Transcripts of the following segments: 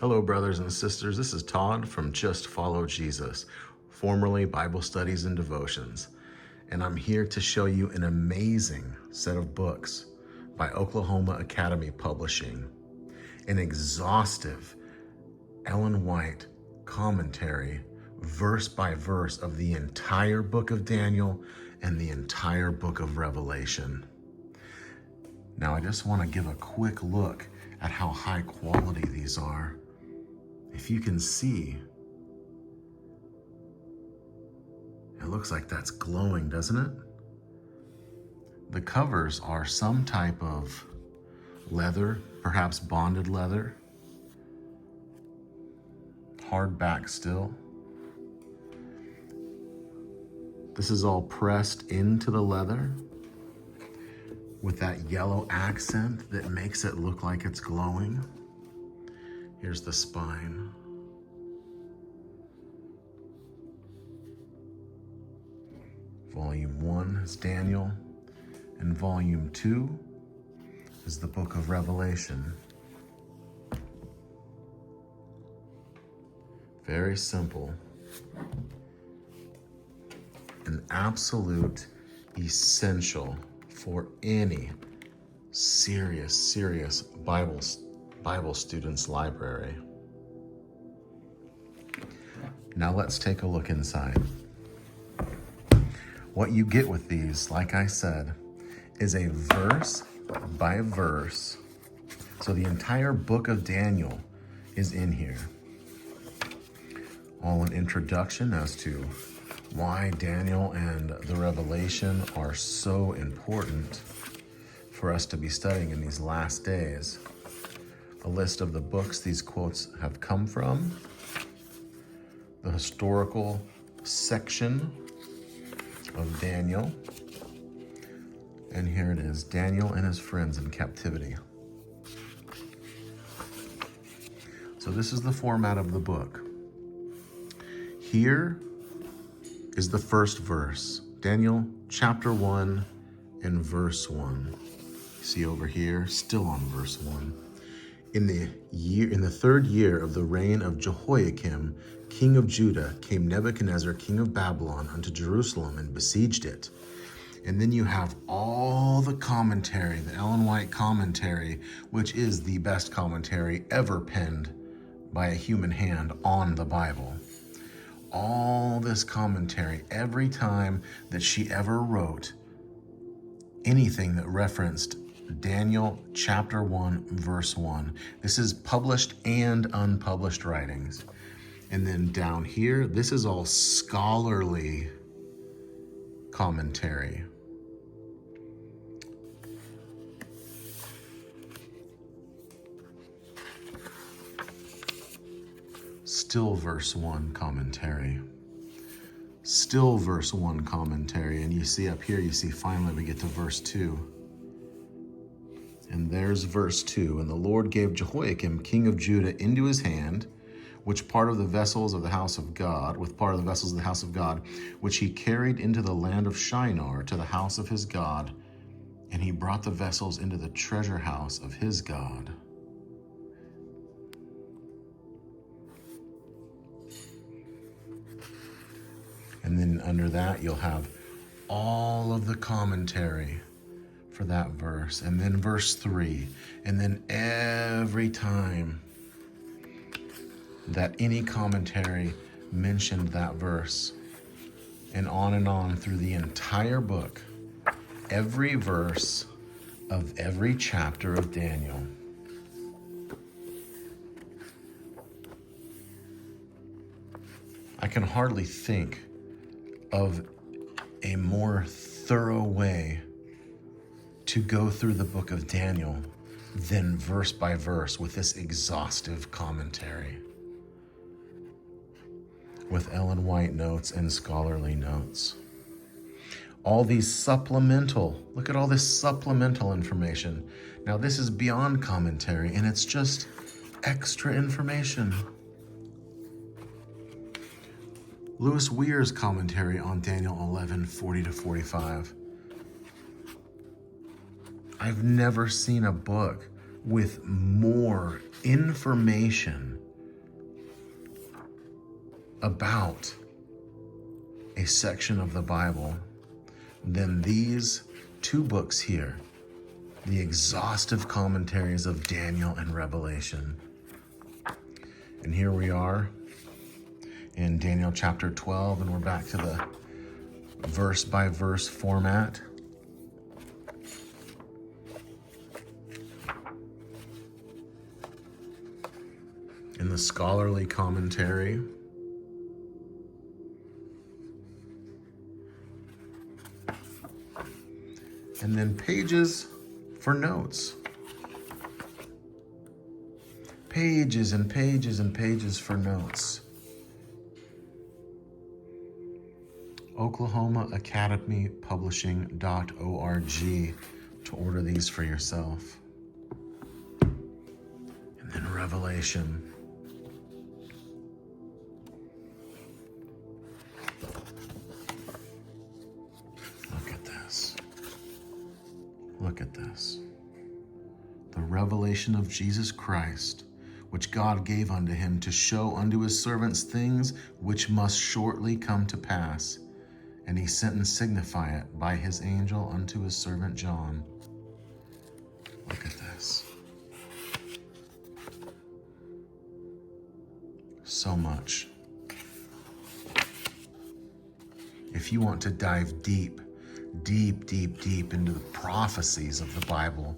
Hello, brothers and sisters. This is Todd from Just Follow Jesus, formerly Bible Studies and Devotions. And I'm here to show you an amazing set of books by Oklahoma Academy Publishing. An exhaustive Ellen White commentary, verse by verse, of the entire book of Daniel and the entire book of Revelation. Now, I just want to give a quick look at how high quality these are. If you can see, it looks like that's glowing, doesn't it? The covers are some type of leather, perhaps bonded leather, hardback still. This is all pressed into the leather with that yellow accent that makes it look like it's glowing. Here's the spine. Volume 1 is Daniel, and Volume 2 is the book of Revelation. Very simple. An absolute essential for any serious Bible student's library. Now let's take a look inside. What you get with these, like I said, is a verse by verse. So the entire book of Daniel is in here. All an introduction as to why Daniel and the Revelation are so important for us to be studying in these last days. A list of the books these quotes have come from, the historical section of Daniel, and here it is, Daniel and his friends in captivity. So this is the format of the book. Here is the first verse, Daniel chapter 1 and verse 1. See over here, still on verse 1. In the third year of the reign of Jehoiakim, king of Judah, came Nebuchadnezzar, king of Babylon, unto Jerusalem and besieged it. And then you have all the commentary, the Ellen White commentary, which is the best commentary ever penned by a human hand on the Bible. All this commentary, every time that she ever wrote anything that referenced Daniel chapter 1, verse 1. This is published and unpublished writings. And then down here, this is all scholarly commentary. Still verse 1 commentary. Still verse 1 commentary. And you see up here, you see finally we get to verse 2. And there's verse 2. And the Lord gave Jehoiakim, king of Judah, into his hand, which part of the vessels of the house of God, with part of the vessels of the house of God, which he carried into the land of Shinar, to the house of his God. And he brought the vessels into the treasure house of his God. And then under that, you'll have all of the commentary for that verse. And then verse 3. And then every time that any commentary mentioned that verse, and on through the entire book, every verse of every chapter of Daniel. I can hardly think of a more thorough way to go through the book of Daniel than verse by verse with this exhaustive commentary, with Ellen White notes and scholarly notes. All these supplemental, look at all this supplemental information. Now this is beyond commentary, and it's just extra information. Lewis Weir's commentary on Daniel 11, 40-45. I've never seen a book with more information about a section of the Bible than these two books here, the exhaustive commentaries of Daniel and Revelation. And here we are in Daniel chapter 12, and we're back to the verse by verse format. In the scholarly commentary. And then pages for notes. Pages and pages and pages for notes. OklahomaAcademyPublishing.org to order these for yourself. And then Revelation. Look at this. The revelation of Jesus Christ, which God gave unto him to show unto his servants things which must shortly come to pass. And he sent and signified it by his angel unto his servant John. Look at this. So much. If you want to dive deep into the prophecies of the Bible,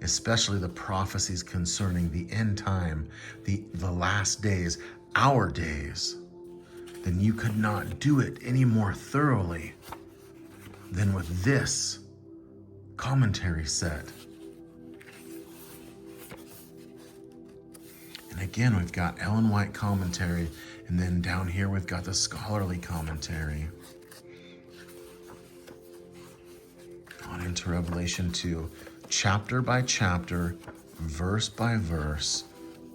especially the prophecies concerning the end time, the last days, our days, then you could not do it any more thoroughly than with this commentary set. And again, we've got Ellen White commentary, and then down here we've got the scholarly commentary. On into Revelation 2, chapter by chapter, verse by verse,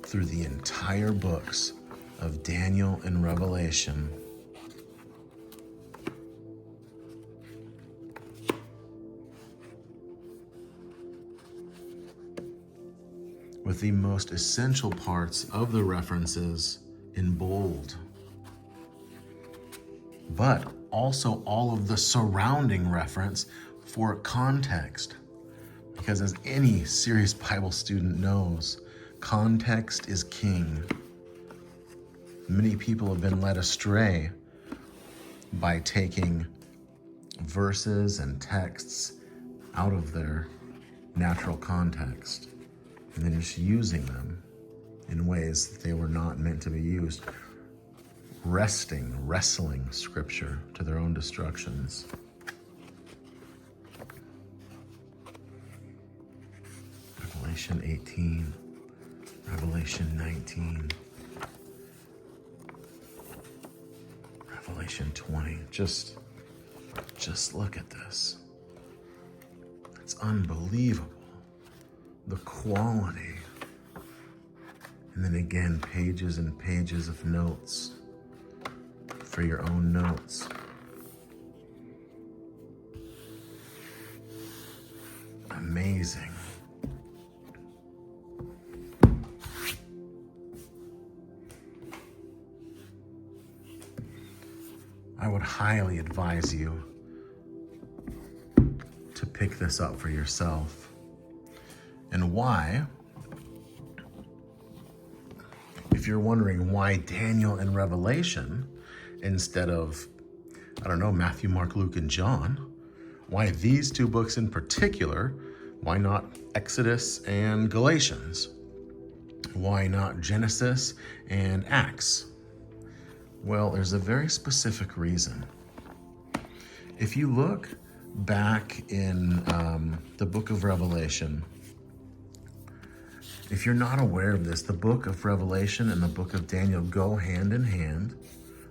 through the entire books of Daniel and Revelation. With the most essential parts of the references in bold, but also all of the surrounding reference for context. Because as any serious Bible student knows, context is king. Many people have been led astray by taking verses and texts out of their natural context and then just using them in ways that they were not meant to be used, wrestling scripture to their own destructions. Revelation 18, Revelation 19, Revelation 20. Just look at this. It's unbelievable. The quality. And then again, pages and pages of notes for your own notes. Amazing. I would highly advise you to pick this up for yourself. And why? If you're wondering why Daniel and Revelation instead of, Matthew, Mark, Luke, and John, why these two books in particular? Why not Exodus and Galatians? Why not Genesis and Acts? Well, there's a very specific reason. If you look back in the book of Revelation, if you're not aware of this, the book of Revelation and the book of Daniel go hand in hand,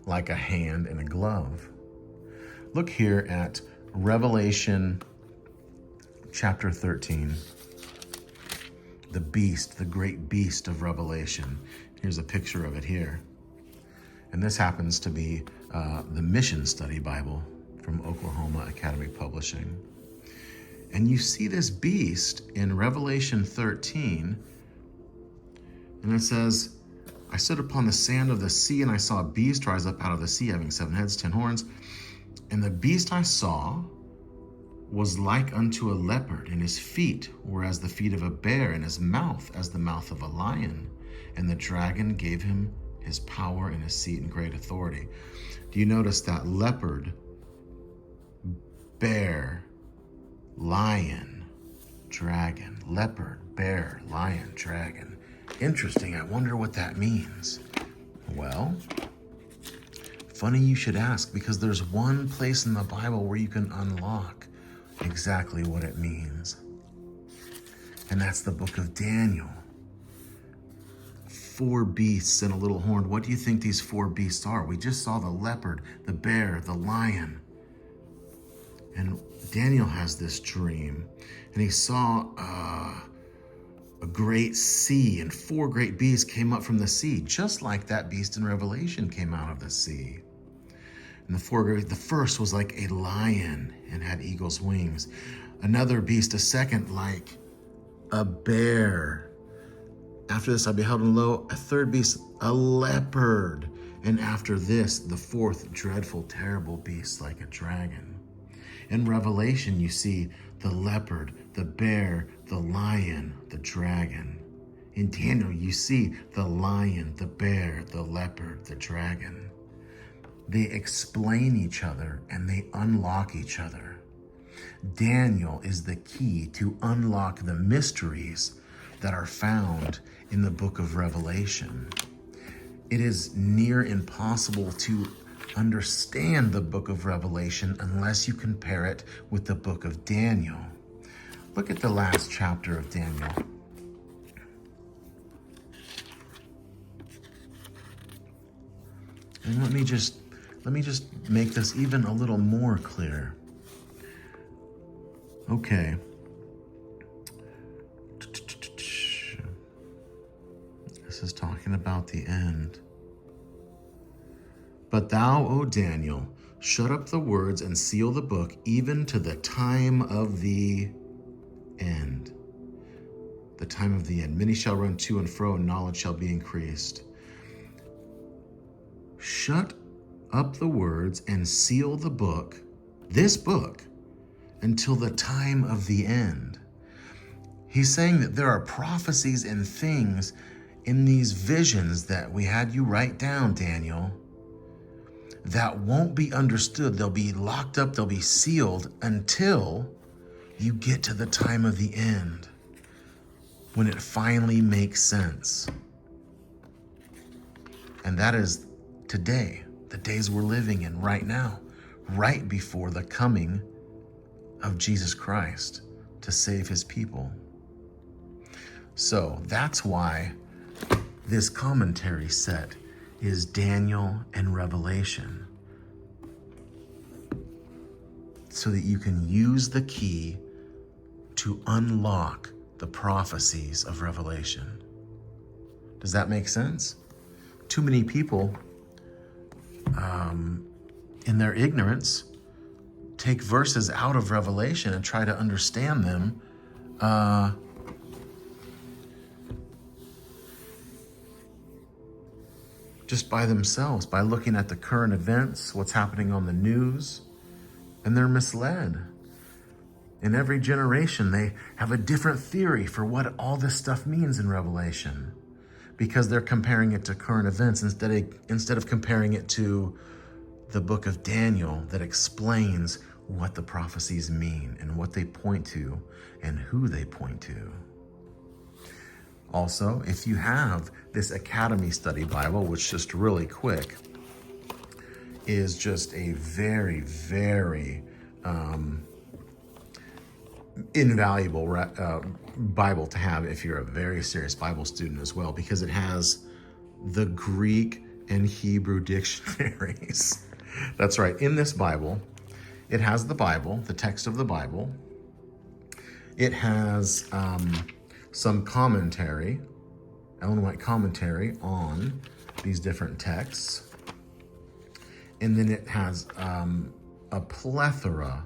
like a hand and a glove. Look here at Revelation chapter 13. The beast, the great beast of Revelation. Here's a picture of it here. And this happens to be the Mission Study Bible from Oklahoma Academy Publishing. And you see this beast in Revelation 13, and it says, I stood upon the sand of the sea, and I saw a beast rise up out of the sea, having 7 heads, 10 horns. And the beast I saw was like unto a leopard, and his feet were as the feet of a bear, and his mouth as the mouth of a lion. And the dragon gave him his power and his seat and great authority. Do you notice that leopard, bear, lion, dragon, leopard, bear, lion, dragon? Interesting. I wonder what that means. Well, funny you should ask, because there's one place in the Bible where you can unlock exactly what it means. And that's the book of Daniel. 4 beasts and a little horn. What do you think these 4 beasts are? We just saw the leopard, the bear, the lion. And Daniel has this dream, and he saw a great sea, and 4 great beasts came up from the sea, just like that beast in Revelation came out of the sea. And the first was like a lion and had eagle's wings. Another beast, a second, like a bear. After this I beheld, and lo, a third beast, a leopard. And after this, the 4th dreadful, terrible beast, like a dragon. In Revelation, you see the leopard, the bear, the lion, the dragon. In Daniel, you see the lion, the bear, the leopard, the dragon. They explain each other and they unlock each other. Daniel is the key to unlock the mysteries that are found in the book of Revelation. It is near impossible to understand the book of Revelation unless you compare it with the book of Daniel. Look at the last chapter of Daniel. And let me just make this even a little more clear. Okay. This is talking about the end. But thou, O Daniel, shut up the words and seal the book, even to the time of the end. The time of the end. Many shall run to and fro, and knowledge shall be increased. Shut up the words and seal the book, this book, until the time of the end. He's saying that there are prophecies and things in these visions that we had you write down, Daniel, that won't be understood. They'll be locked up, they'll be sealed until you get to the time of the end, when it finally makes sense. And that is today, the days we're living in right now, right before the coming of Jesus Christ to save his people. So that's why this commentary set is Daniel and Revelation, so that you can use the key to unlock the prophecies of Revelation. Does that make sense? Too many people, in their ignorance, take verses out of Revelation and try to understand them just by themselves, by looking at the current events, what's happening on the news, and they're misled. In every generation, they have a different theory for what all this stuff means in Revelation, because they're comparing it to current events instead of comparing it to the book of Daniel that explains what the prophecies mean and what they point to and who they point to. Also, if you have this Academy Study Bible, which, just really quick, is just a very, very invaluable Bible to have if you're a very serious Bible student as well, because it has the Greek and Hebrew dictionaries. That's right. In this Bible, it has the Bible, the text of the Bible. It has some commentary, Ellen White commentary on these different texts. And then it has a plethora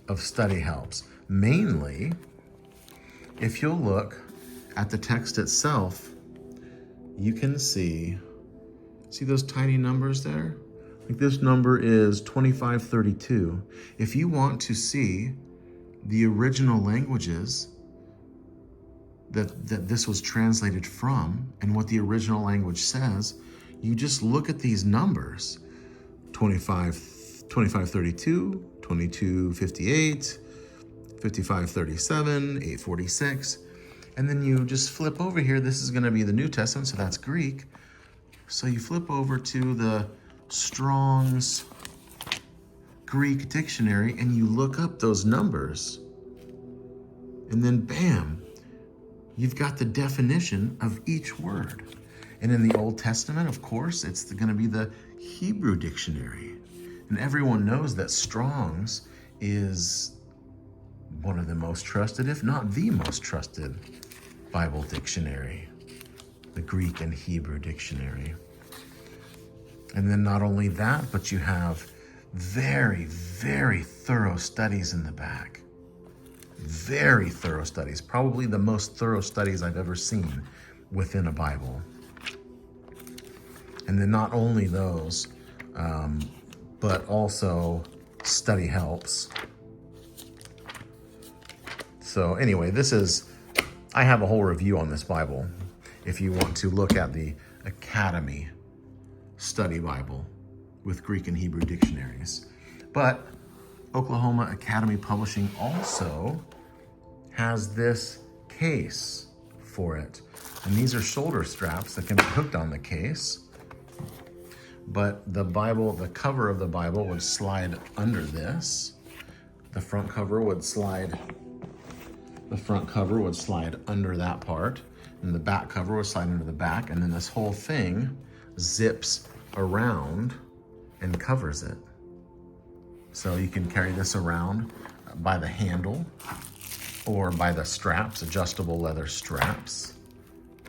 of study helps. Mainly, if you'll look at the text itself, you can see those tiny numbers there? Like this number is 2532. If you want to see the original languages that this was translated from and what the original language says, you just look at these numbers. 2532, 2258, 5537, 846. And then you just flip over here. This is going to be the New Testament, so that's Greek. So you flip over to the Strong's Greek dictionary and you look up those numbers. And then bam, you've got the definition of each word. And in the Old Testament, of course, it's going to be the Hebrew dictionary. And everyone knows that Strong's is one of the most trusted, if not the most trusted, Bible dictionary, the Greek and Hebrew dictionary. And then not only that, but you have very, very thorough studies in the back. Very thorough studies, probably the most thorough studies I've ever seen within a Bible. And then not only those, but also study helps. So anyway, I have a whole review on this Bible if you want to look at the Academy Study Bible with Greek and Hebrew dictionaries. But Oklahoma Academy Publishing also has this case for it. And these are shoulder straps that can be hooked on the case. But the cover of the Bible would slide under this. The front cover would slide under that part, and the back cover would slide under the back, and then this whole thing zips around and covers it. So you can carry this around by the handle or by the straps, adjustable leather straps.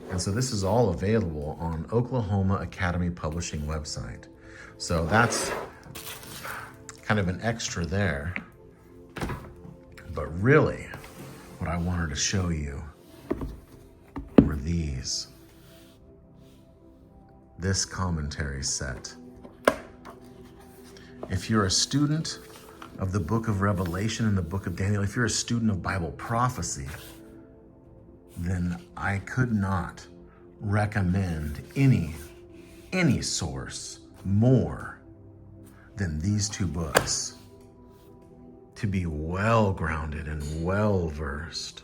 And so this is all available on Oklahoma Academy Publishing website. So that's kind of an extra there. But really, what I wanted to show you were these. This commentary set. If you're a student of the book of Revelation and the book of Daniel, if you're a student of Bible prophecy, then I could not recommend any source more than these two books to be well grounded and well versed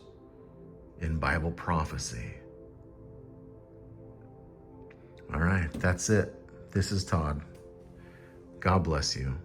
in Bible prophecy. All right, that's it. This is Todd. God bless you.